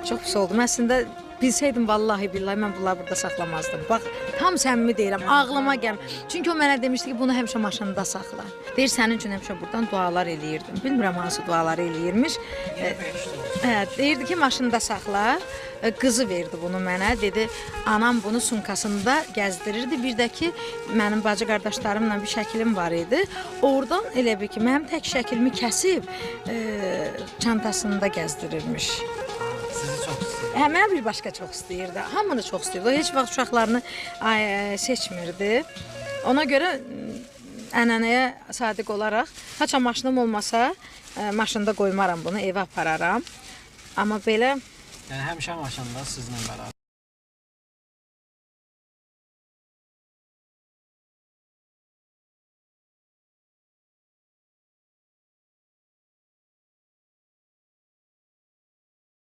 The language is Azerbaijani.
Çox pis oldum. Əslində bilsəydim vallahi billahi mən bunları burada saxlamazdım. Bax, tam səmimi deyirəm, ağlıma gəlmir. Çünki o mənə demişdi ki, bunu həmişə maşında saxla. Deyir, sənin üçün həmişə buradan dualar eləyirdim. Bilmirəm hansı duaları eləyirmiş. Deyirdi ki, maşında saxla. Qızı verdi bunu mənə. Dedi, anam bunu sumkasında gəzdirirdi. Bir də ki, mənim bacı qardaşlarımla bir şəkilim var idi. Oradan elə bir ki, mənim tək şəkilimi kəsib çantasında gəzdirirmiş. Sizi çox istəyir. Mənə bir başqa çox istəyirdi. Hamını çox istəyirdi. O heç vaxt uşaqlarını seçmirdi. Ona görə ənənəyə sadiq olaraq, haça maşınım olmasa, maşında qoymaram bunu, evə apararam. Amma belə... Yəni həmişə maşında sizinlə bərabər.